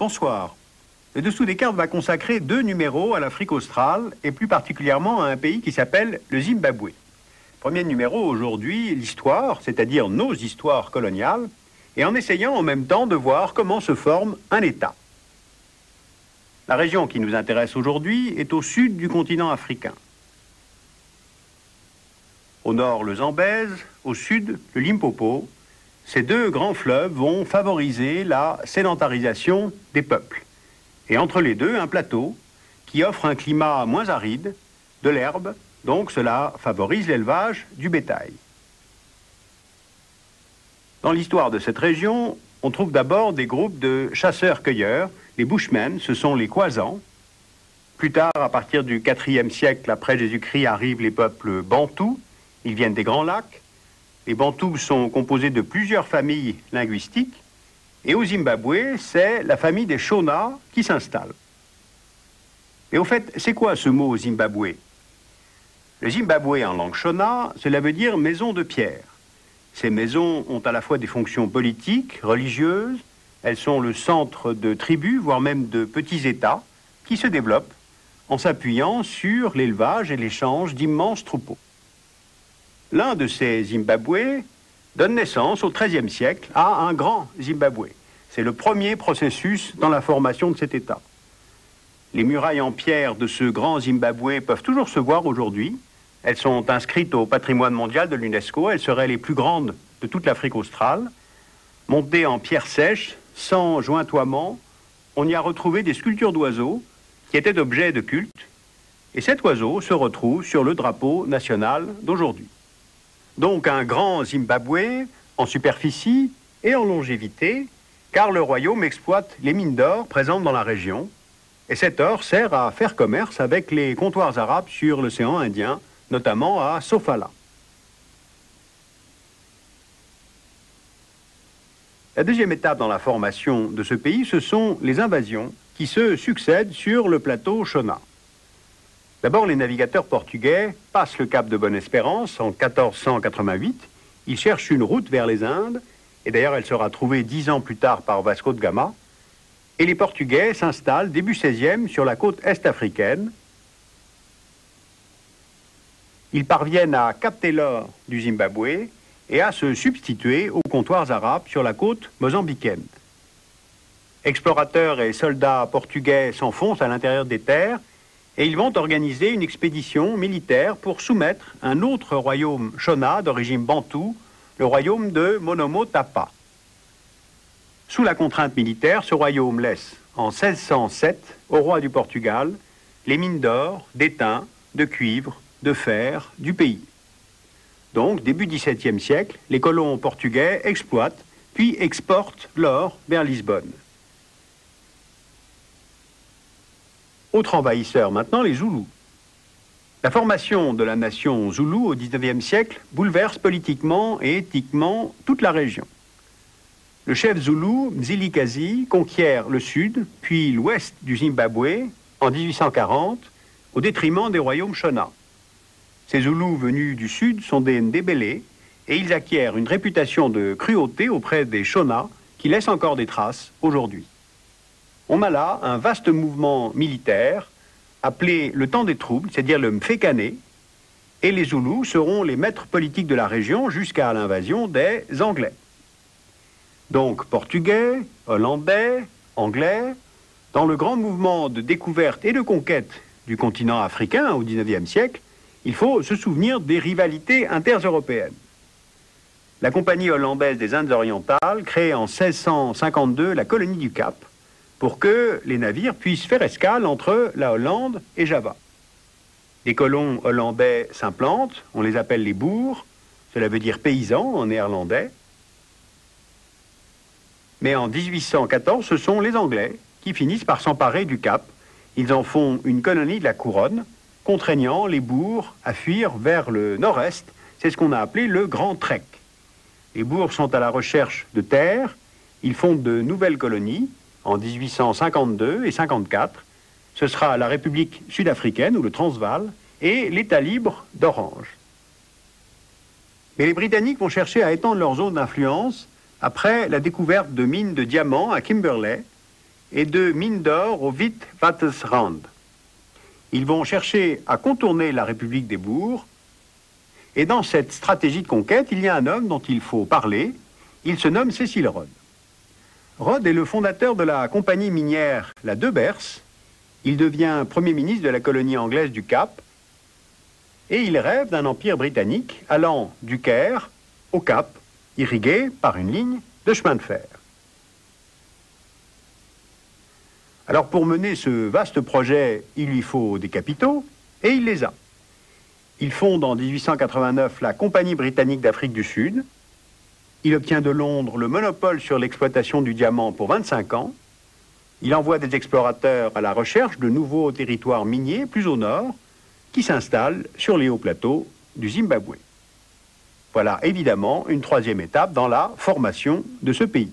Bonsoir. Le dessous des cartes va consacrer 2 numéros à l'Afrique australe et plus particulièrement à un pays qui s'appelle le Zimbabwe. Premier numéro aujourd'hui, l'histoire, c'est-à-dire nos histoires coloniales, et en essayant en même temps de voir comment se forme un État. La région qui nous intéresse aujourd'hui est au sud du continent africain. Au nord, le Zambèze, au sud, le Limpopo. Ces 2 grands fleuves vont favoriser la sédentarisation des peuples. Et entre les deux, un plateau qui offre un climat moins aride, de l'herbe, donc cela favorise l'élevage du bétail. Dans l'histoire de cette région, on trouve d'abord des groupes de chasseurs-cueilleurs, les Bushmen, ce sont les Khoisans. Plus tard, à partir du IVe siècle après Jésus-Christ, arrivent les peuples bantous, ils viennent des Grands Lacs. Les Bantous sont composés de plusieurs familles linguistiques. Et au Zimbabwe, c'est la famille des Shona qui s'installe. Et au fait, c'est quoi ce mot Zimbabwe? Le Zimbabwe en langue Shona, cela veut dire maison de pierre. Ces maisons ont à la fois des fonctions politiques, religieuses, elles sont le centre de tribus, voire même de petits États, qui se développent en s'appuyant sur l'élevage et l'échange d'immenses troupeaux. L'un de ces Zimbabwe donne naissance au XIIIe siècle à un grand Zimbabwe. C'est le premier processus dans la formation de cet État. Les murailles en pierre de ce grand Zimbabwe peuvent toujours se voir aujourd'hui. Elles sont inscrites au patrimoine mondial de l'UNESCO. Elles seraient les plus grandes de toute l'Afrique australe. Montées en pierre sèche, sans jointoiement, on y a retrouvé des sculptures d'oiseaux qui étaient objets de culte. Et cet oiseau se retrouve sur le drapeau national d'aujourd'hui. Donc un grand Zimbabwe en superficie et en longévité, car le royaume exploite les mines d'or présentes dans la région, et cet or sert à faire commerce avec les comptoirs arabes sur l'océan Indien, notamment à Sofala. La deuxième étape dans la formation de ce pays, ce sont les invasions qui se succèdent sur le plateau Shona. D'abord, les navigateurs portugais passent le cap de Bonne-Espérance en 1488. Ils cherchent une route vers les Indes, et d'ailleurs elle sera trouvée 10 ans plus tard par Vasco de Gama. Et les Portugais s'installent début 16e sur la côte est-africaine. Ils parviennent à capter l'or du Zimbabwe et à se substituer aux comptoirs arabes sur la côte mozambicaine. Explorateurs et soldats portugais s'enfoncent à l'intérieur des terres, et ils vont organiser une expédition militaire pour soumettre un autre royaume Shona d'origine bantoue, le royaume de Monomotapa. Sous la contrainte militaire, ce royaume laisse en 1607 au roi du Portugal les mines d'or, d'étain, de cuivre, de fer du pays. Donc, début XVIIe siècle, les colons portugais exploitent puis exportent l'or vers Lisbonne. Autre envahisseur maintenant, les Zoulous. La formation de la nation Zoulou au XIXe siècle bouleverse politiquement et éthiquement toute la région. Le chef Zoulou, Mzilikazi, conquiert le sud, puis l'ouest du Zimbabwe en 1840, au détriment des royaumes Shona. Ces Zoulous venus du sud sont des Ndébélés, et ils acquièrent une réputation de cruauté auprès des Shona qui laissent encore des traces aujourd'hui. On a là un vaste mouvement militaire appelé le temps des troubles, c'est-à-dire le Mfekane, et les Zoulous seront les maîtres politiques de la région jusqu'à l'invasion des Anglais. Donc portugais, hollandais, anglais, dans le grand mouvement de découverte et de conquête du continent africain au XIXe siècle, il faut se souvenir des rivalités intereuropéennes. La Compagnie hollandaise des Indes orientales crée en 1652 la colonie du Cap, pour que les navires puissent faire escale entre la Hollande et Java. Des colons hollandais s'implantent, on les appelle les boers, cela veut dire paysans en néerlandais. Mais en 1814, ce sont les Anglais qui finissent par s'emparer du Cap. Ils en font une colonie de la couronne, contraignant les boers à fuir vers le nord-est. C'est ce qu'on a appelé le Grand Trek. Les boers sont à la recherche de terre, ils fondent de nouvelles colonies, en 1852 et 54, ce sera la République sud-africaine, ou le Transvaal, et l'État libre d'Orange. Mais les Britanniques vont chercher à étendre leur zone d'influence après la découverte de mines de diamants à Kimberley, et de mines d'or au Witwatersrand. Ils vont chercher à contourner la République des bourgs, et dans cette stratégie de conquête, il y a un homme dont il faut parler. Il se nomme Cecil Rhodes. Rhodes est le fondateur de la compagnie minière La De Beers. Il devient Premier ministre de la colonie anglaise du Cap, et il rêve d'un empire britannique allant du Caire au Cap, irrigué par une ligne de chemin de fer. Alors pour mener ce vaste projet, il lui faut des capitaux, et il les a. Il fonde en 1889 la Compagnie britannique d'Afrique du Sud. Il obtient de Londres le monopole sur l'exploitation du diamant pour 25 ans. Il envoie des explorateurs à la recherche de nouveaux territoires miniers plus au nord, qui s'installent sur les hauts plateaux du Zimbabwe. Voilà évidemment une troisième étape dans la formation de ce pays.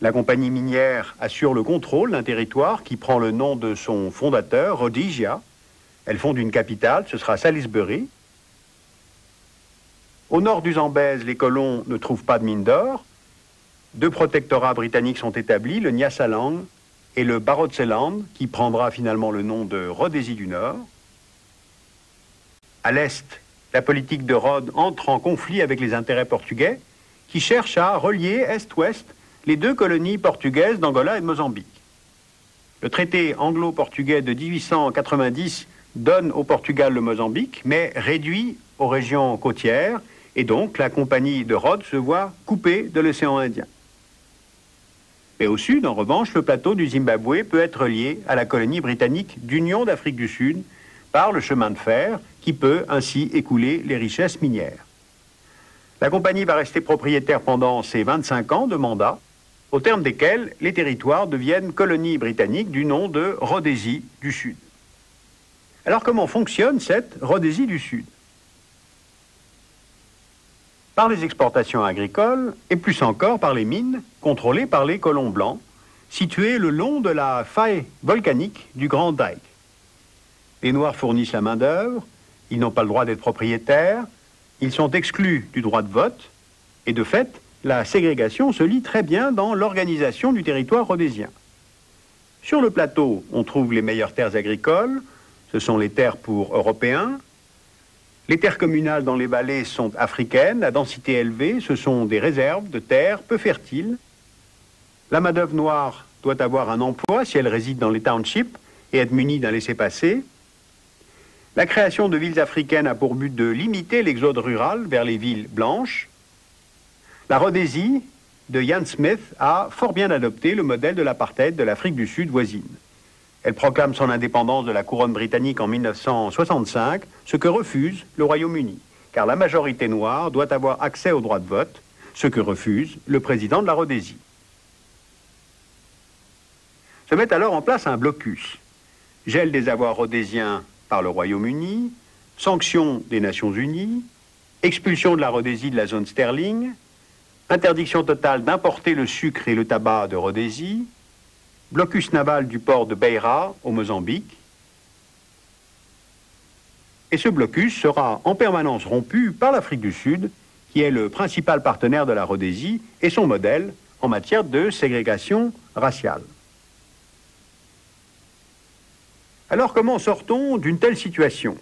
La compagnie minière assure le contrôle d'un territoire qui prend le nom de son fondateur, Rhodesia. Elle fonde une capitale, ce sera Salisbury. Au nord du Zambèze, les colons ne trouvent pas de mine d'or. Deux protectorats britanniques sont établis, le Nyasaland et le Barotseland, qui prendra finalement le nom de Rhodésie du Nord. À l'est, la politique de Rhodes entre en conflit avec les intérêts portugais, qui cherchent à relier est-ouest les deux colonies portugaises d'Angola et de Mozambique. Le traité anglo-portugais de 1890 donne au Portugal le Mozambique, mais réduit aux régions côtières, et donc la compagnie de Rhodes se voit coupée de l'océan Indien. Mais au sud, en revanche, le plateau du Zimbabwe peut être lié à la colonie britannique d'Union d'Afrique du Sud par le chemin de fer qui peut ainsi écouler les richesses minières. La compagnie va rester propriétaire pendant ses 25 ans de mandat, au terme desquels les territoires deviennent colonies britanniques du nom de Rhodésie du Sud. Alors comment fonctionne cette Rhodésie du Sud? Par les exportations agricoles et plus encore par les mines contrôlées par les colons blancs, situées le long de la faille volcanique du Grand Dyke. Les Noirs fournissent la main-d'œuvre, ils n'ont pas le droit d'être propriétaires, ils sont exclus du droit de vote, et de fait, la ségrégation se lie très bien dans l'organisation du territoire rhodésien. Sur le plateau, on trouve les meilleures terres agricoles, ce sont les terres pour Européens. Les terres communales dans les vallées sont africaines, à densité élevée, ce sont des réserves de terres peu fertiles. La main-d'œuvre noire doit avoir un emploi si elle réside dans les townships et être munie d'un laissez-passer. La création de villes africaines a pour but de limiter l'exode rural vers les villes blanches. La Rhodésie de Ian Smith a fort bien adopté le modèle de l'apartheid de l'Afrique du Sud voisine. Elle proclame son indépendance de la couronne britannique en 1965, ce que refuse le Royaume-Uni, car la majorité noire doit avoir accès au droit de vote, ce que refuse le président de la Rhodésie. Se met alors en place un blocus. Gel des avoirs rhodésiens par le Royaume-Uni, sanction des Nations Unies, expulsion de la Rhodésie de la zone sterling, interdiction totale d'importer le sucre et le tabac de Rhodésie, blocus naval du port de Beira au Mozambique. Et ce blocus sera en permanence rompu par l'Afrique du Sud, qui est le principal partenaire de la Rhodésie et son modèle en matière de ségrégation raciale. Alors comment sort-on d'une telle situation?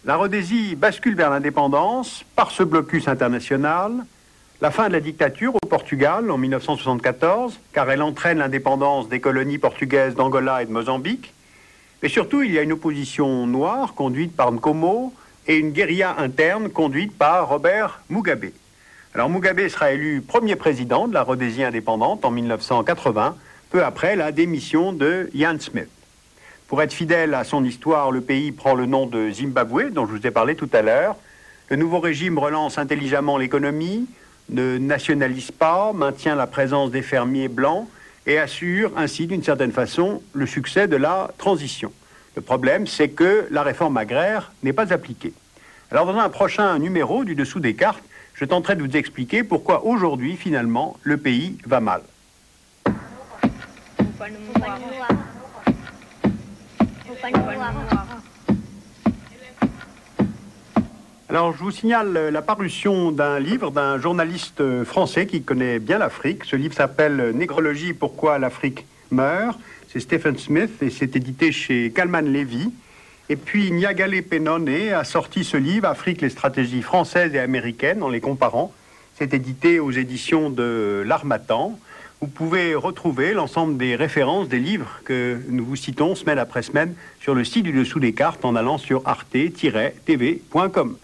La Rhodésie bascule vers l'indépendance par ce blocus international, la fin de la dictature au Portugal en 1974, car elle entraîne l'indépendance des colonies portugaises d'Angola et de Mozambique, mais surtout il y a une opposition noire conduite par Nkomo et une guérilla interne conduite par Robert Mugabe. Alors Mugabe sera élu premier président de la Rhodésie indépendante en 1980, peu après la démission de Ian Smith. Pour être fidèle à son histoire, le pays prend le nom de Zimbabwe, dont je vous ai parlé tout à l'heure. Le nouveau régime relance intelligemment l'économie, ne nationalise pas, maintient la présence des fermiers blancs et assure ainsi d'une certaine façon le succès de la transition. Le problème, c'est que la réforme agraire n'est pas appliquée. Alors dans un prochain numéro du Dessous des cartes, je tenterai de vous expliquer pourquoi aujourd'hui, finalement, le pays va mal. Alors, je vous signale la parution d'un livre d'un journaliste français qui connaît bien l'Afrique. Ce livre s'appelle « Négrologie, pourquoi l'Afrique meurt ». C'est Stephen Smith et c'est édité chez Calman Levy. Et puis, Niagale Penone a sorti ce livre « Afrique, les stratégies françaises et américaines » en les comparant. C'est édité aux éditions de L'Harmattan. Vous pouvez retrouver l'ensemble des références des livres que nous vous citons semaine après semaine sur le site du dessous des cartes en allant sur arte-tv.com.